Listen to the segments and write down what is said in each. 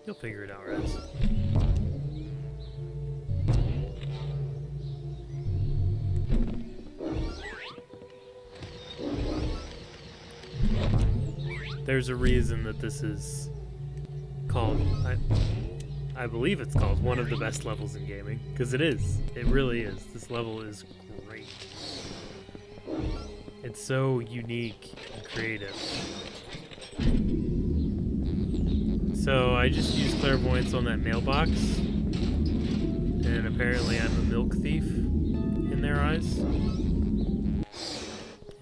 You'll figure it out, Rez. There's a reason that this is called, I believe it's called one of the best levels in gaming, because it is. It really is. This level is great. It's so unique and creative. So I just used clairvoyance on that mailbox, and apparently I'm a milk thief in their eyes.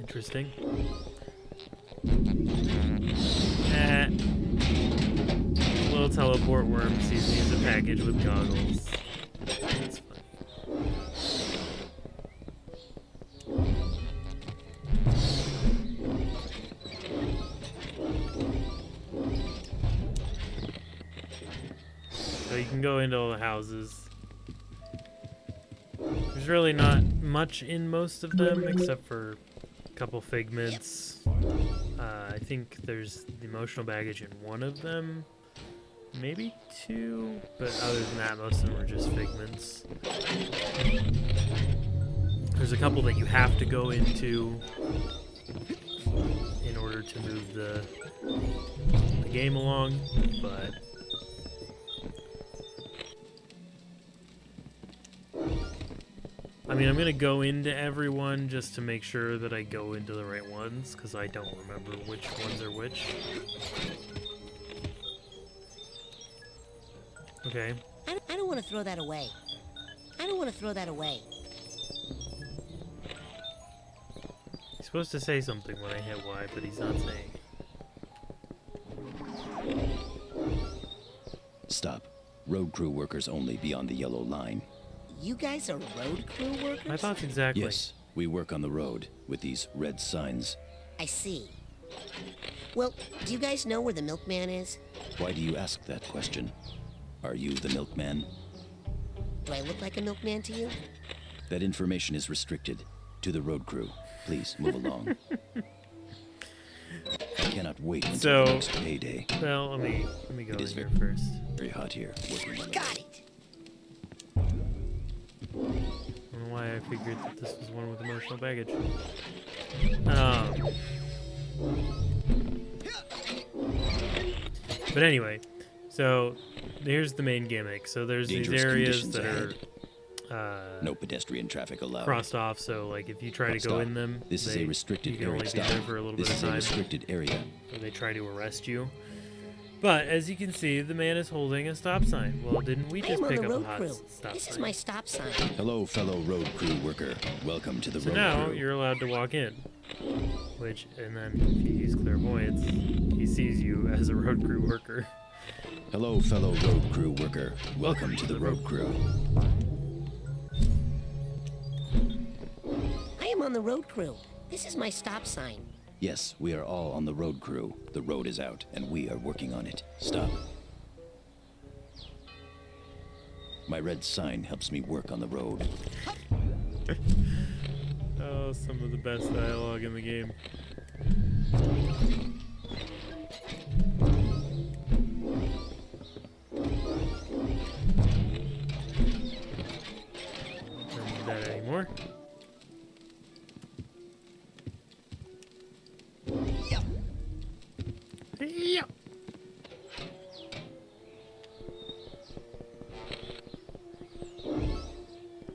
Interesting. Little teleport worm sees me as a package with goggles. That's funny. So you can go into all the houses. There's really not much in most of them except for a couple figments. I think there's the emotional baggage in one of them. Maybe two, but other than that, most of them are just figments. There's a couple that you have to go into in order to move the game along, but I mean, I'm gonna go into everyone just to make sure that I go into the right ones, because I don't remember which ones are which. Okay. I don't want to throw that away. I don't want to throw that away. He's supposed to say something when I hit Y, but he's not saying it. Stop. Road crew workers only beyond the yellow line. You guys are road crew workers? My thoughts exactly. Yes, we work on the road with these red signs. I see. Well, do you guys know where the milkman is? Why do you ask that question? Are you the milkman? Do I look like a milkman to you? That information is restricted to the road crew. Please move along. I cannot wait until the next payday. Well, let me go in here first. Very hot here. Working on Got it. I don't know why I figured that this was one with emotional baggage. But anyway, so here's the main gimmick. So there's Dangerous these areas that ahead. are no pedestrian traffic allowed. crossed off. So like if you try to go in them, This is a restricted you can area. only be there for a little bit of time. This is a restricted area. Or they try to arrest you. But as you can see, the man is holding a stop sign. Well, didn't we I just am on pick the up a road hot crew. stop This is sign? my stop sign. Hello, fellow road crew worker. Welcome to the So road now crew. you're allowed to walk in. Which, and then if you use clairvoyance, he sees you as a road crew worker. Hello, fellow road crew worker. Welcome to the road crew. I am on the road crew. This is my stop sign. Yes, we are all on the road crew. The road is out, and we are working on it. Stop. My red sign helps me work on the road. Oh, some of the best dialogue in the game. Don't need that anymore. Yeah.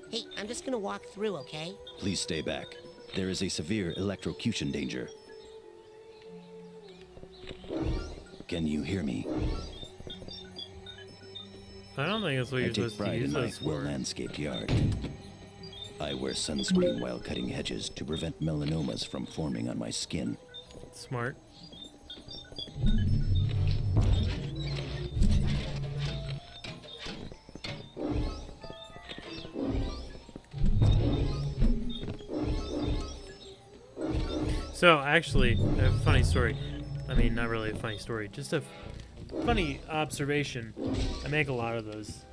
Hey, I'm just gonna walk through, okay? Please stay back. There is a severe electrocution danger. Can you hear me? I don't think that's what I you're take supposed to pride in use my those for. well-landscaped yard. I wear sunscreen while cutting hedges to prevent melanomas from forming on my skin. Smart. So, actually, I have a funny story. I mean, not really a funny story, just a funny observation. I make a lot of those.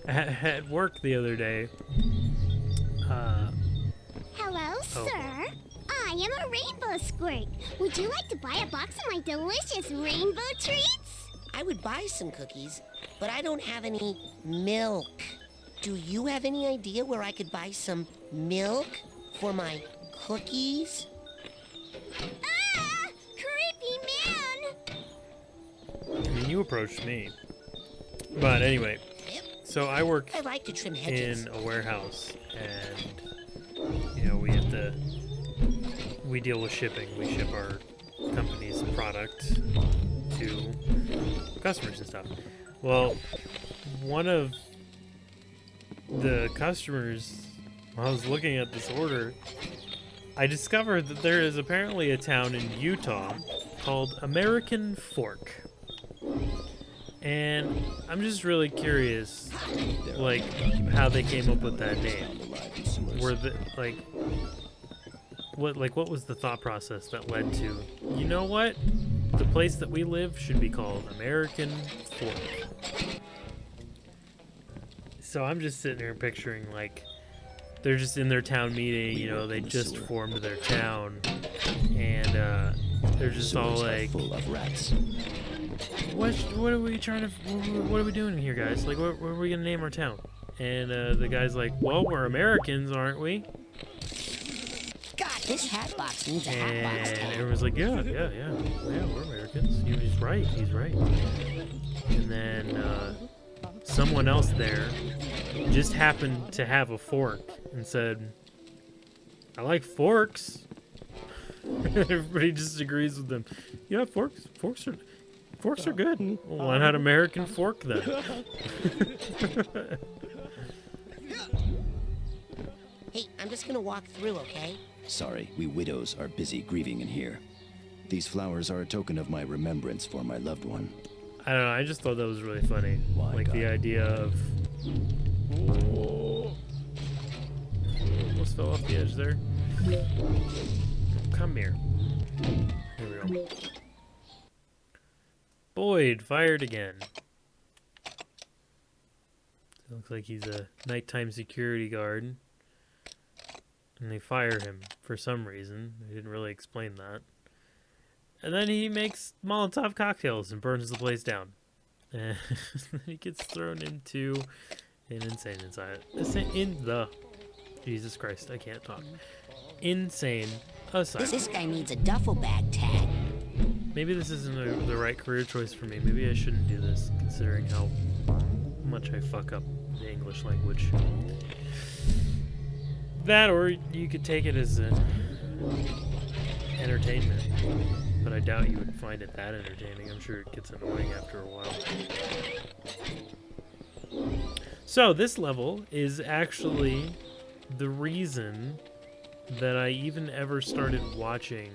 At work the other day. Hello, sir. I am a rainbow squirt. Would you like to buy a box of my delicious rainbow treats? I would buy some cookies, but I don't have any milk. Do you have any idea where I could buy some milk for my cookies? Ah! Creepy man! I mean, you approached me. But anyway, Yep. so I work I like to trim hedges. in a warehouse, and you know, we deal with shipping. We ship our company's product to customers and stuff. Well, one of the customers, while I was looking at this order, I discovered that there is apparently a town in Utah called American Fork. And I'm just really curious, like, how they came up with that name. Were the, what was the thought process that led to, you know what? The place that we live should be called American Fork. So I'm just sitting here picturing, like, they're just in their town meeting, you know, they just formed their town, and they're just all like, full of rats. what are we trying to, what are we doing here, guys? Like, what are we gonna name our town? And the guy's like, well, we're Americans, aren't we? God, this hat box needs a hat box And tag. everyone's like, yeah, we're Americans. He's right. And then someone else there just happened to have a fork and said, I like forks. Everybody just agrees with them. Yeah, forks are good. Well, why not American Fork then? Hey, I'm just gonna walk through, okay? Sorry, we widows are busy grieving in here. These flowers are a token of my remembrance for my loved one. I don't know, I just thought that was really funny. Why, Like the God? idea of... Whoa. Almost fell off the edge there. Come here. Here we go. Boyd fired again. Looks like he's a nighttime security guard. And they fire him for some reason. They didn't really explain that. And then he makes Molotov cocktails and burns the place down. And he gets thrown into an insane asylum. Jesus Christ, I can't talk. Insane asylum. This guy needs a duffel bag tag. Maybe this isn't the right career choice for me. Maybe I shouldn't do this, considering how much I fuck up the English language. That, or you could take it as entertainment. But I doubt you would find it that entertaining. I'm sure it gets annoying after a while. So, this level is actually the reason that I even ever started watching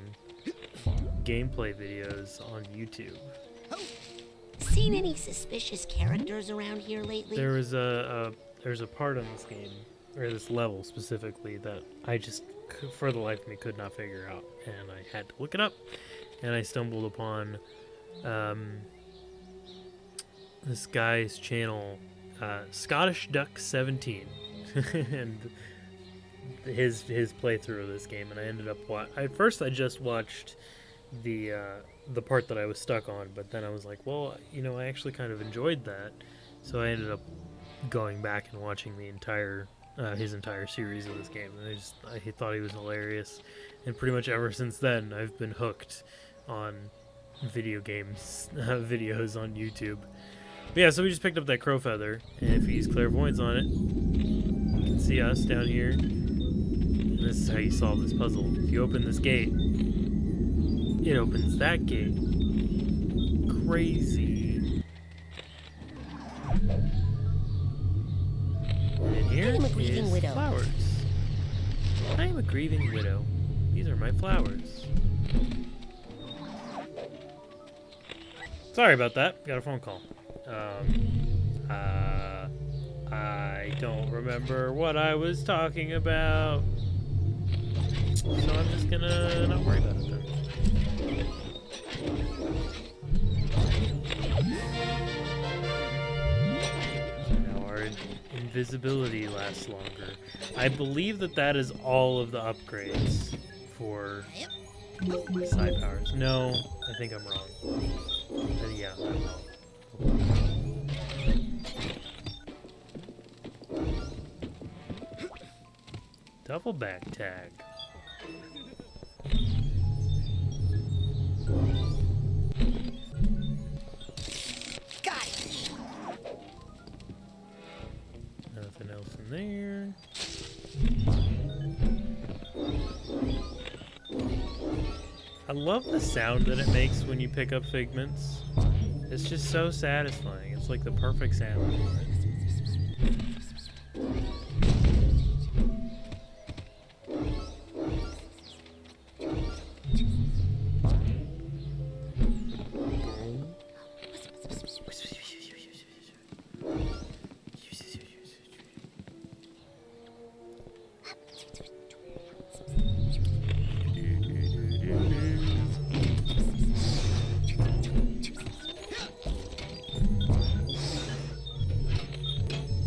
gameplay videos on YouTube. Seen any suspicious characters around here lately? There's a part on this game, or this level specifically, that I just, for the life of me, could not figure out, and I had to look it up, and I stumbled upon this guy's channel, Scottish Duck 17, and his playthrough of this game, and I ended up at first I just watched the part that I was stuck on, but then I was like, well, you know, I actually kind of enjoyed that, so I ended up going back and watching the entire his entire series of this game, and I thought he was hilarious, and pretty much ever since then I've been hooked on video games videos on YouTube. But yeah, so we just picked up that crow feather, and if you use clairvoyance on it, you can see us down here, and this is how you solve this puzzle. If you open this gate, it opens that gate. Crazy. And in here I am a grieving is widow. flowers. I am a grieving widow. These are my flowers. Sorry about that. Got a phone call. I don't remember what I was talking about. So I'm just gonna not worry about it then. So now our invisibility lasts longer. I believe that is all of the upgrades for side powers. No, I think I'm wrong. Yeah, I'm wrong. Duffel bag tag. Got it. Nothing else in there. I love the sound that it makes when you pick up figments. It's just so satisfying. It's like the perfect sound for it.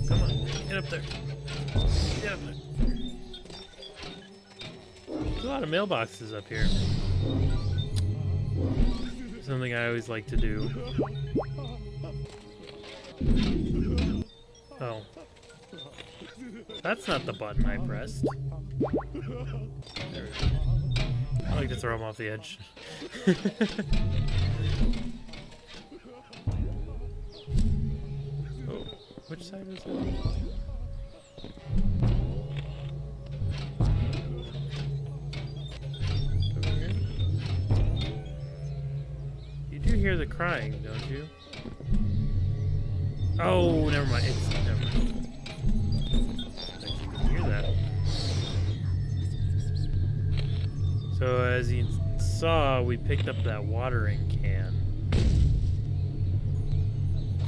Come on, get up there. Get up there. There's a lot of mailboxes up here. Something I always like to do. Oh. That's not the button I pressed. There we go. I like to throw him off the edge. Oh, which side is it? Over here? You do hear the crying, don't you? Oh, never mind. It's never mind. I think you can hear that. So as you saw, we picked up that watering can,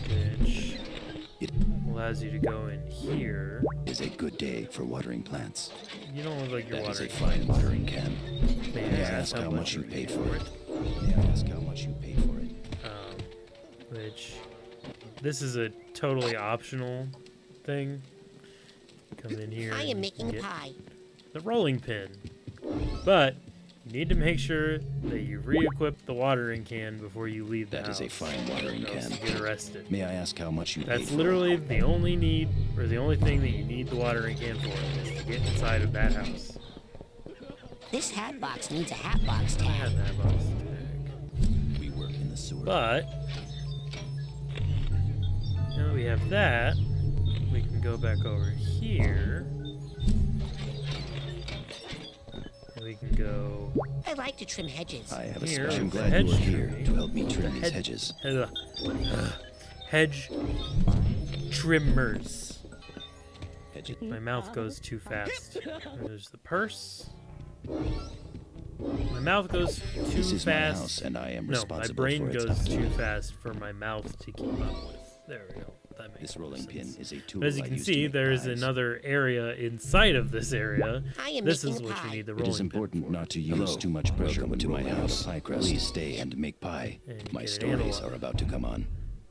which allows you to go in here. Is a good day for watering plants. You don't look like you're That is a watering fine watering can. May May I ask how much you paid for it? May I ask how much you paid for it? Which this is a totally optional thing. Come in here. I and am making get pie. the rolling pin, but you need to make sure that you re-equip the watering can before you leave the That house. is a fine watering Or else can. you get arrested. May I ask how much you paid That's for literally the only need, or the only thing that you need the watering can for, is to get inside of that house. This hat box needs a hat box I had tag. that box tag. it? We work in the sewer. But now that we have that, we can go back over here. And we can go I like to trim hedges. I have a Here, special the glad you are hedge here trimming. to help me trim these Head- hedges. hedge trimmers. Hedges. My mouth goes too fast. There's the purse. My mouth goes too This is my fast. house, and I am No, my responsible brain for its goes upkeep. too fast for my mouth to keep up with. There we go. That makes This more rolling pin sense. is a tool But as you I can use to see, make there is pies. another area inside of this area. I am This making is a what pie. you need the It rolling is pin important for. not to use too much pressure when to my rolling out house. a pie crust. Please stay and make pie. And you My get an stories analog. are about to come on.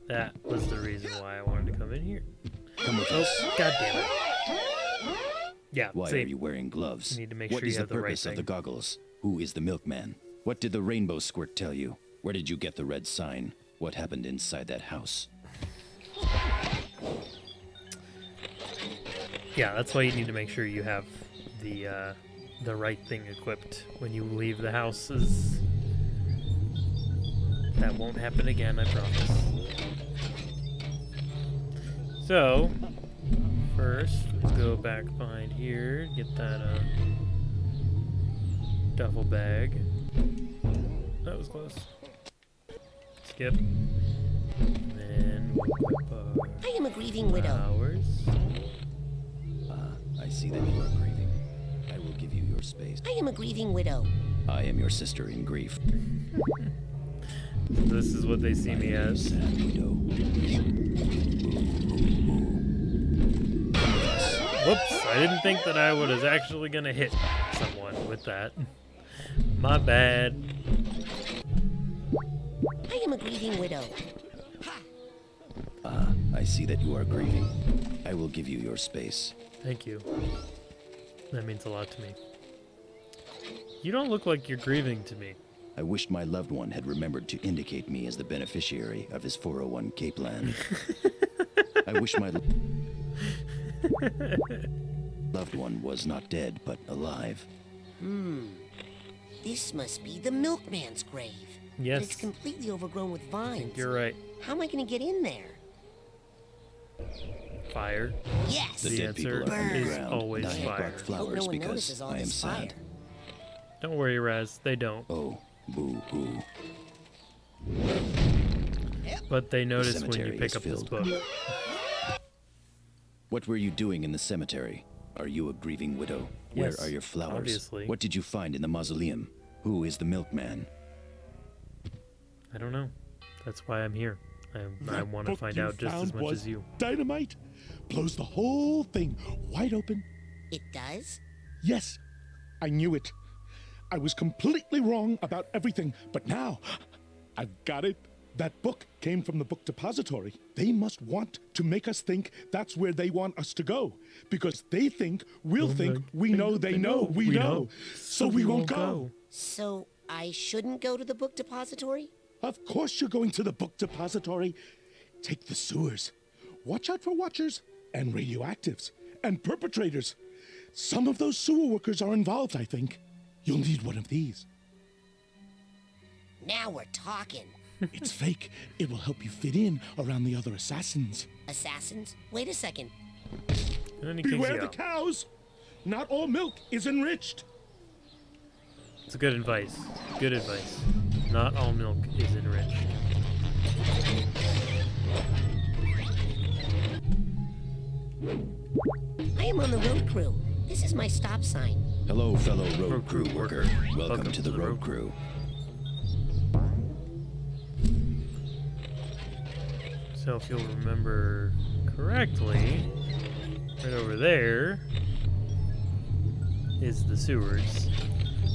That was the reason why I wanted to come in here. Come with Oh, us. god damn it. Yeah, Why see, are you wearing gloves? You need to make What sure is you the have the right purpose of the thing. goggles? Who is the milkman? What did the rainbow squirt tell you? Where did you get the red sign? What happened inside that house? Yeah, that's why you need to make sure you have the right thing equipped when you leave the houses. That won't happen again, I promise. So, first, we'll go back behind here, get that duffel bag. That was close. Skip. And then we'll equip our I am a grieving widow. flowers. I see that you are grieving. I will give you your space. I am a grieving widow. I am your sister in grief. This is what they see I me am your as. sad widow. Whoops, I didn't think that I was actually gonna hit someone with that. My bad. I am a grieving widow. I see that you are grieving. I will give you your space. Thank you. That means a lot to me. You don't look like you're grieving to me. I wished my loved one had remembered to indicate me as the beneficiary of his 401k plan. I wish my... Loved one was not dead, but alive. This must be the milkman's grave. But Yes. it's completely overgrown with I vines. think you're right. How am I going to get in there? Fire. Yes! The The dead answer people are is underground, always and I have fire. brought Hope flowers no one because notices all I am this fire. sad. Don't worry, Raz. They don't. Oh, boo-hoo. But they notice when you cemetery pick is up this filled. book. What were you doing in the cemetery? Are you a grieving widow? Yes, Where are your flowers? obviously. What did you find in the mausoleum? Who is the milkman? I don't know. That's why I'm here. I That want to book find you out just as found much was as you. Dynamite. Blows the whole thing wide open. It does? Yes, I knew it. I was completely wrong about everything, but now I've got it. That book came from the book depository. They must want to make us think that's where they want us to go, because they think we'll think we know they know we know, so we won't go. So I shouldn't go to the book depository? Of course you're going to the book depository. Take the sewers. Watch out for watchers and radioactives and perpetrators. Some of those sewer workers are involved, I think. You'll need one of these. Now we're talking. It's fake. It will help you fit in around the other assassins. Assassins? Wait a second. And then he kicks Beware you the out. cows. Not all milk is enriched. It's good advice. Good advice. Not all milk is enriched. I am on the road crew. This is my stop sign. Hello, fellow road Road crew crew worker. worker. Welcome to the road crew. So if you'll remember correctly, right over there is the sewers.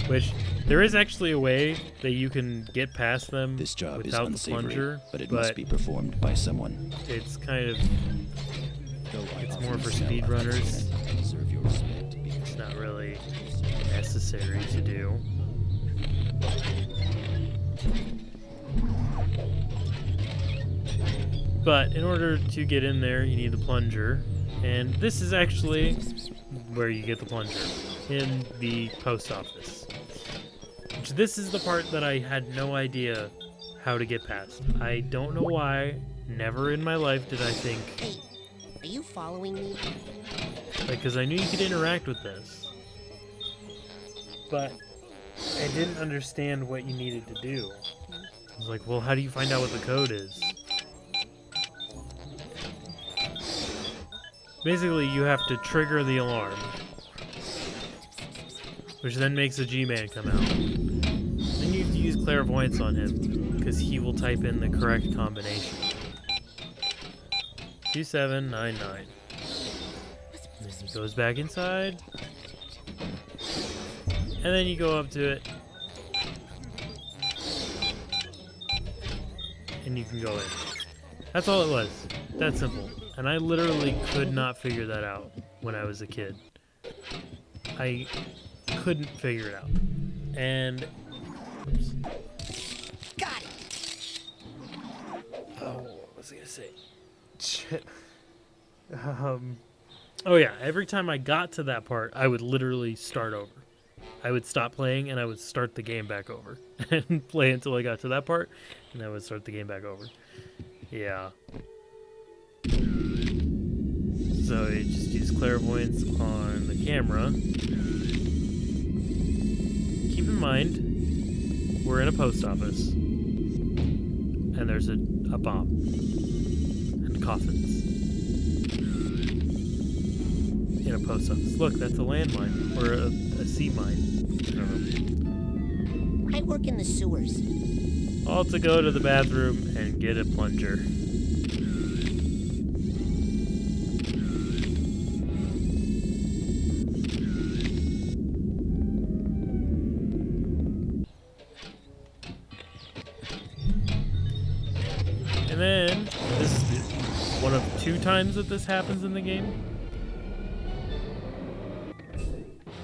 Which, there is actually a way that you can get past them This job is without the unsavory, plunger, but it must be performed by someone. it's kind of, It's more for speedrunners. Deserve your respect. it's not really necessary to do. But in order to get in there, you need the plunger. And this is actually where you get the plunger, in the post office. Which this is the part that I had no idea how to get past. I don't know why. Never in my life did I think, Hey, are you following me? like, because I knew you could interact with this. But I didn't understand what you needed to do. I was like, well, how do you find out what the code is? Basically, you have to trigger the alarm, which then makes a G-Man come out. Then you have to use clairvoyance on him, because he will type in the correct combination. 2799. Then he goes back inside, and then you go up to it, and you can go in. That's all it was. That simple. And I literally could not figure that out when I was a kid. I couldn't figure it out. And oops. Got it. Oh, what was I gonna say? Shit. Oh yeah, every time I got to that part, I would literally start over. I would stop playing and I would start the game back over. And play until I got to that part, and I would start the game back over. Yeah. So you just use clairvoyance on the camera. Keep in mind, we're in a post office. And there's a bomb. And coffins. In a post office. Look, that's a landmine. Or a sea mine. I don't know. I work in the sewers. All to go to the bathroom and get a plunger. And then, this is one of 2 times that this happens in the game.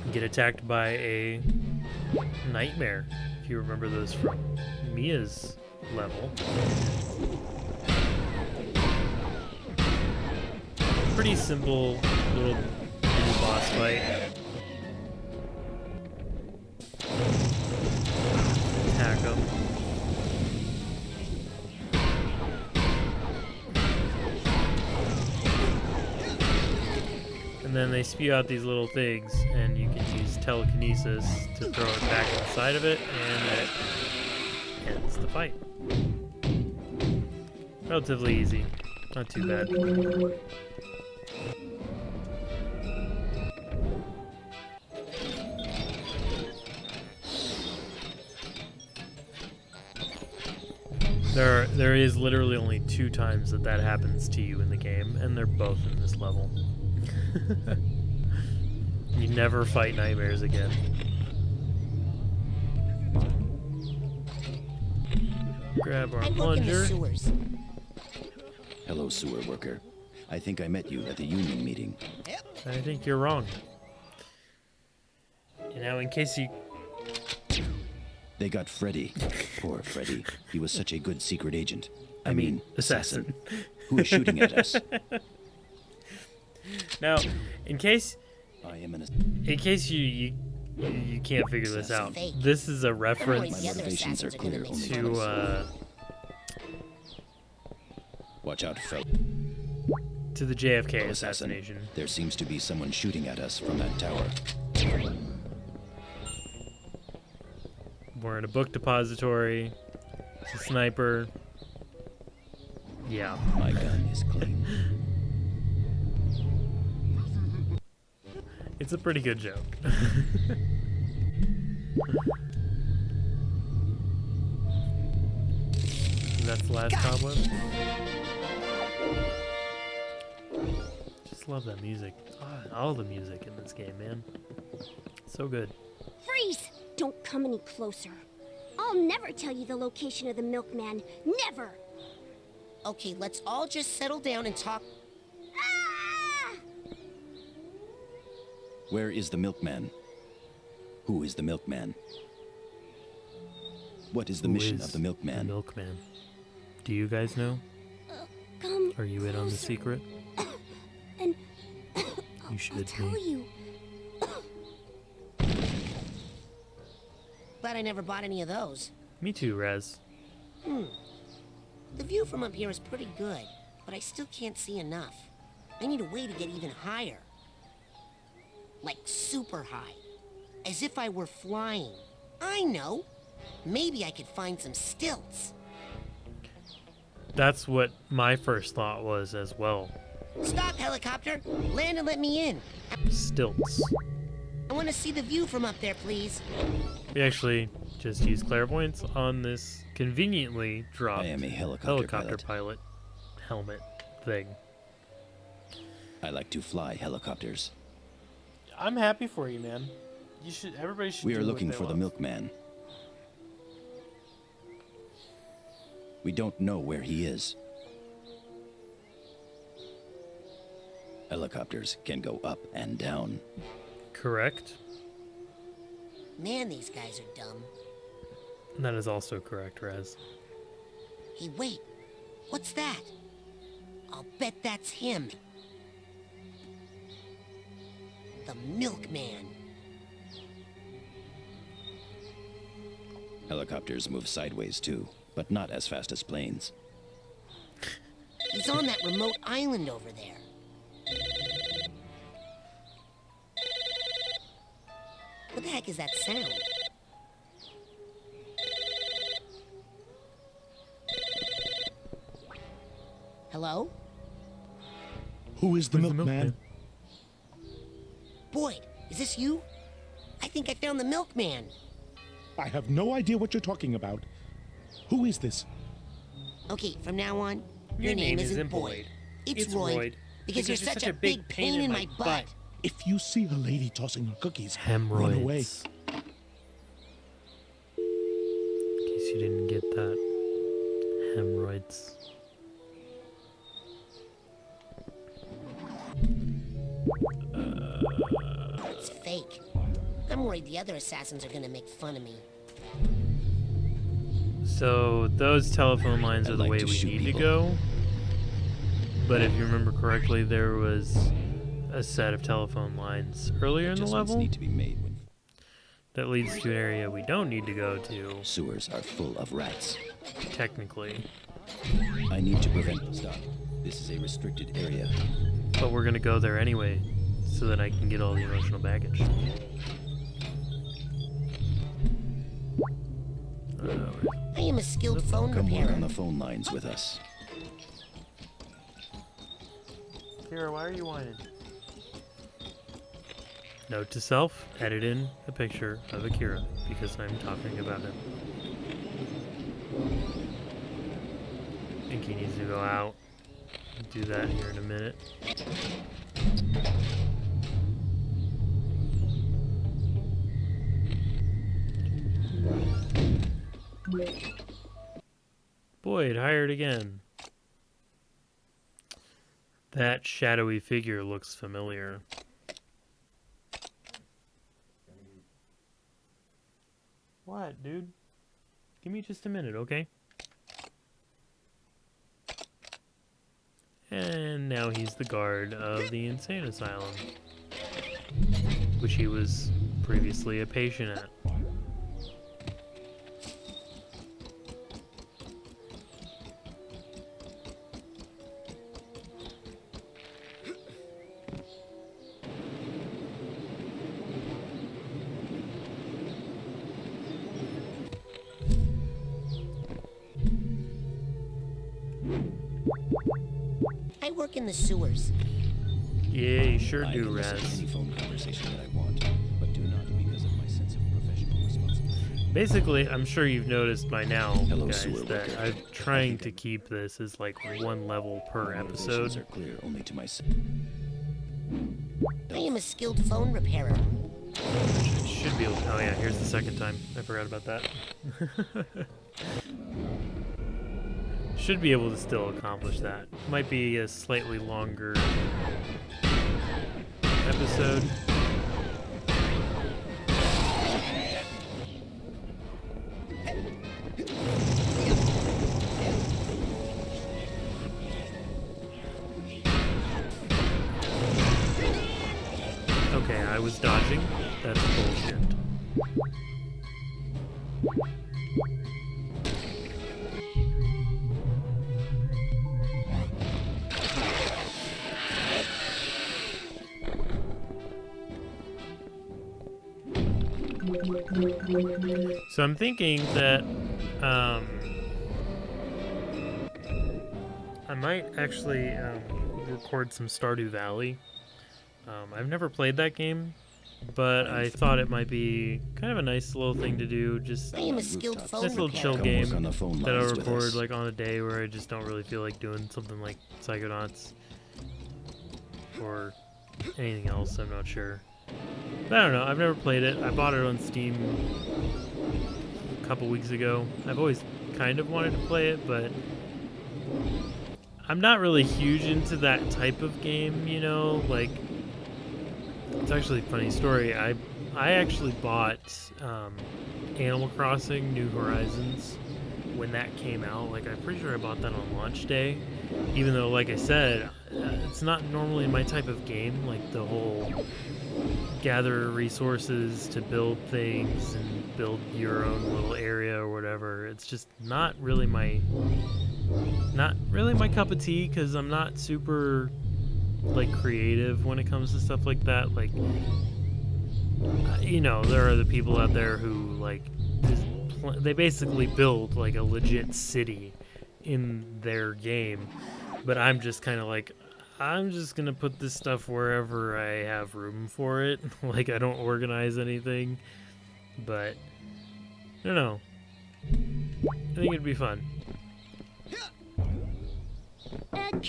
You get attacked by a nightmare, if you remember those from Mia's level. Pretty simple little boss fight. Attack him. And then they spew out these little things, and you can use telekinesis to throw it back inside of it, and that ends the fight. Relatively easy. Not too bad. There is literally only 2 times that happens to you in the game, and they're both in this level. You never fight nightmares again. Grab our I work in the plunger. sewers. Hello, sewer worker. I think I met you at the union meeting. I think you're wrong. You know, in case you... They got Freddy. Poor Freddy. He was such a good secret agent. I mean, assassin. Who is shooting at us? Now, in case I am an you can't figure this out, Fake. this is a My reference other motivations are assassins are gonna clear. make Only fun of to Watch out, fella. to the JFK Assassin. assassination. There seems to be someone shooting at us from that tower. We're in a book depository. It's a sniper. Yeah. My gun is clean. It's a pretty good joke. And that's the last cobweb. Just love that music. All the music in this game, man. So good. Freeze! Don't come any closer. I'll never tell you the location of the milkman. Never! Okay, let's all just settle down and talk. Ah! Where is the milkman? Who is the milkman? What is the Who mission is of the milkman? The milkman. Do you guys know? Come Are you in on the closer, secret? And You should I'll tell be. you. Glad I never bought any of those. Me too, Rez. The view from up here is pretty good, but I still can't see enough. I need a way to get even higher. Like super high. As if I were flying. I know. Maybe I could find some stilts. That's what my first thought was as well. Stop, helicopter! Land and let me in. Stilts. I want to see the view from up there, please. Oh, We actually just used clairvoyance on this conveniently dropped I am a helicopter pilot helmet thing. I like to fly helicopters. I'm happy for you, man. Everybody should. We are looking for the milkman. We don't know where he is. Helicopters can go up and down. Correct. Man, these guys are dumb. That is also correct, Rez. Hey, wait. What's that? I'll bet that's him. The milkman. Helicopters move sideways too, but not as fast as planes. He's on that remote island over there. What the heck is that sound? Hello? Who is the Where's the milkman? Boyd, is this you? I think I found the milkman. I have no idea what you're talking about. Who is this? Okay, from now on, Your name isn't Boyd. Boyd. It's It's Royd. Royd, Because you're such a big pain in my butt. If you see a lady tossing her cookies, Hemorrhoids. run away. In case you didn't get that. Hemorrhoids. It's fake. I'm worried the other assassins are gonna make fun of me. So those telephone lines are I'd the like way to we shoot need to people. go. But if you remember correctly, there was a set of telephone lines earlier in the Adjustments level need to be made when that leads to an area we don't need to go to, sewers are full of rats. technically. I need to prevent. Stop. This is a restricted area. But we're gonna go there anyway, so that I can get all the emotional baggage. I am a skilled phone Come work repairer. on the phone lines with us. Kira, why are you whining? Note to self, edit in a picture of Akira, because I'm talking about him. I think he needs to go out. I'll do that here in a minute. Boyd, hired again. That shadowy figure looks familiar. What, dude? Give me just a minute, okay? And now he's the guard of the insane asylum, which he was previously a patient at. I work in the sewers. Yeah, you sure I do, can listen to Raz. any phone conversation that I want, but do not because of my sense of professional responsibility. Basically, I'm sure you've noticed by now, Hello, guys, sewer that worker. I'm trying to keep this as like one level per Motivations episode. are clear only to myself. I am a skilled phone repairer. Should be able to, oh yeah, here's the second time. I forgot about that. Should be able to still accomplish that. Might be a slightly longer episode. Okay, I was dodging. That's bullshit. So I'm thinking that I might actually record some Stardew Valley. I've never played that game, but I thought it might be kind of a nice little thing to do. Just I am a skilled phone nice little chill repairer. Come work game on the phone that I'll lines with record us. like on a day where I just don't really feel like doing something like Psychonauts or anything else. I'm not sure. But I don't know. I've never played it. I bought it on Steam a couple weeks ago. I've always kind of wanted to play it, but I'm not really huge into that type of game, you know? Like, it's actually a funny story. I actually bought Animal Crossing New Horizons when that came out. Like, I'm pretty sure I bought that on launch day. Even though, like I said, it's not normally my type of game. Like, the whole gather resources to build things and build your own little area or whatever. It's just not really my cup of tea, because I'm not super like creative when it comes to stuff like that. Like, you know, there are the people out there who like they basically build like a legit city in their game, but I'm just kind of like, I'm just gonna put this stuff wherever I have room for it. Like, I don't organize anything, but I don't know. I think it'd be fun. Coming!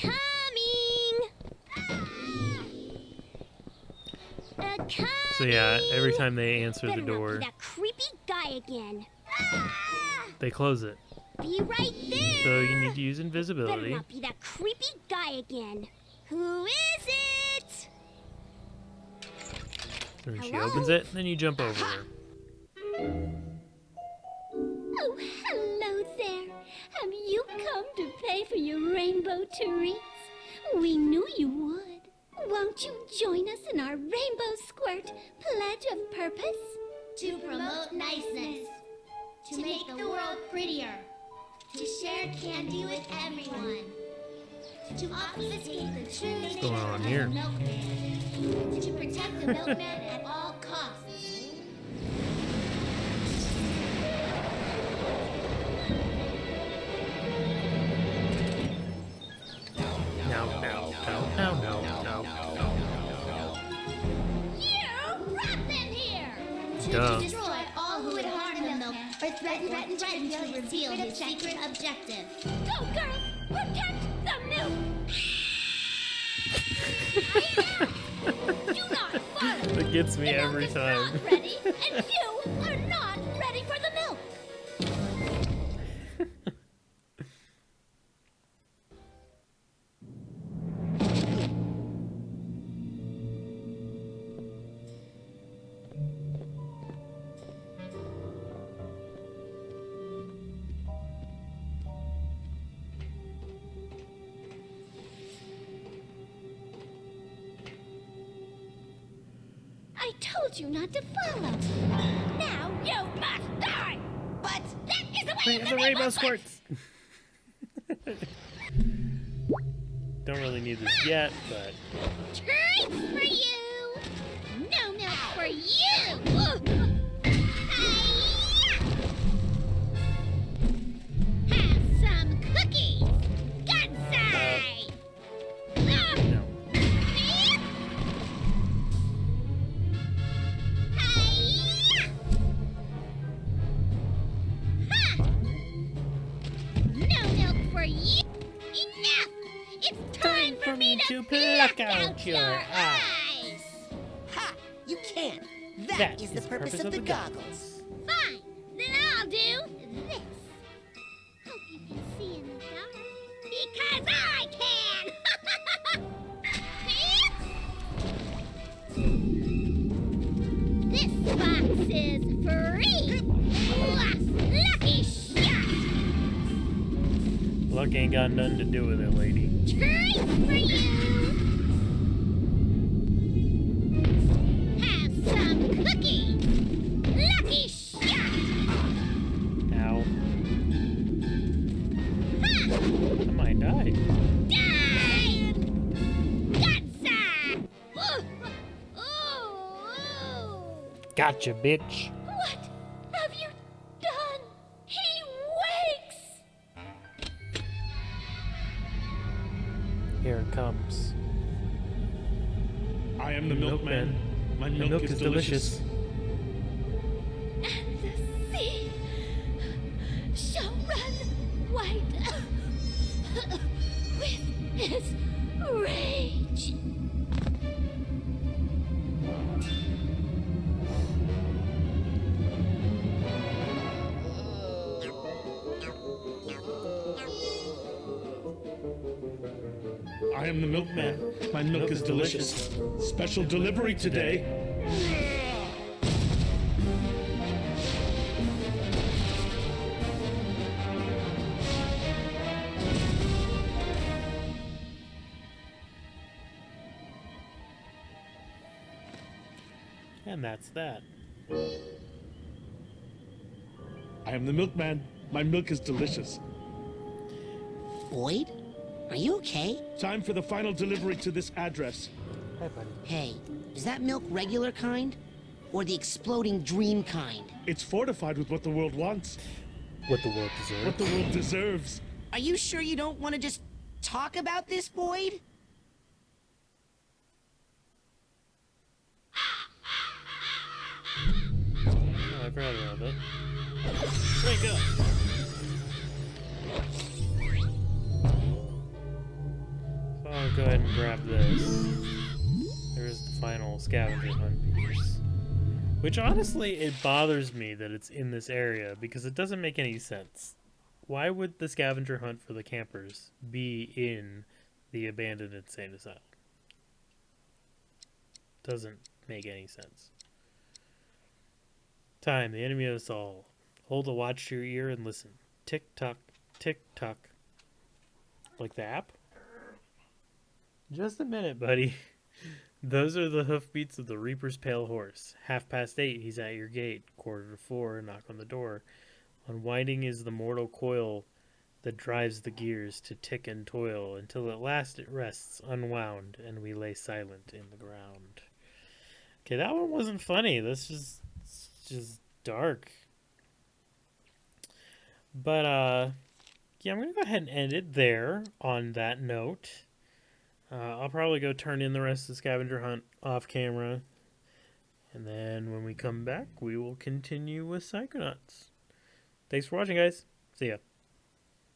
Coming! So yeah, every time they answer the Better not door, be that creepy guy again. they close it. Be right there! So you need to use Better invisibility. not be that creepy guy again. Who is it? And then she Hello? opens it, and then you jump over her. Oh, hello there. Have you come to pay for your rainbow treats? We knew you would. Won't you join us in our Rainbow Squirt Pledge of Purpose? To promote niceness, to make the world prettier, to share candy with everyone, to obfuscate the true nature going on of here? the milkman, to protect the milkman at all costs. No. You brought them here to Duh. destroy all who would harm the milkman or threaten to reveal his secret objective. Go, girls! Protect the milk! Do not follow! That gets me The milk every is time. not ready, and you are not ready for the milk! I told you not to follow. Now you must die! But that is the way of The rainbow squirts. Don't really need this yet, but Treats for you! No milk for you! Have some cookies! Gunside! no. No milk for you! Enough! It's time for me to pluck out your eyes! Ha! You can't. That is the purpose of the goggles. Fine! Then I'll do this. Hope you can see in the dark. Because I can! This box is free! Lucky shot! Luck ain't got nothing to do with it, lady. Treat for you! Have some cookies! Lucky shot! Ow. Ha! I might die. Die! Gotcha! Oh! Gotcha, bitch. What have you done? He wakes! Here it comes. I am the milkman. My milk, is delicious. And the sea shall run white with his rage. I am the milkman. My milk is delicious. Special delivery today. And that's that. I am the milkman. My milk is delicious. Boyd? Are you okay? Time for the final delivery to this address. Hi, buddy. Hey, is that milk regular kind? Or the exploding dream kind? It's fortified with what the world wants, What the world deserves. what the world deserves. Are you sure you don't want to just talk about this, Boyd? Oh, I forgot about that. Wake up! So I'll go ahead and grab this. There's the final scavenger hunt piece. Which honestly, it bothers me that it's in this area because it doesn't make any sense. Why would the scavenger hunt for the campers be in the abandoned insane asylum? Doesn't make any sense. Time, the enemy of us all. Hold a watch to your ear and listen. Tick tock, tick tock. Like the app? Just a minute, buddy. Those are the hoofbeats of the Reaper's pale horse. 8:30, he's at your gate. 4:45, knock on the door. Unwinding is the mortal coil that drives the gears to tick and toil, until at last it rests unwound, and we lay silent in the ground. Okay, that one wasn't funny. This is just dark. But, yeah, I'm going to go ahead and end it there on that note. I'll probably go turn in the rest of the scavenger hunt off camera. And then when we come back, we will continue with Psychonauts. Thanks for watching, guys. See ya.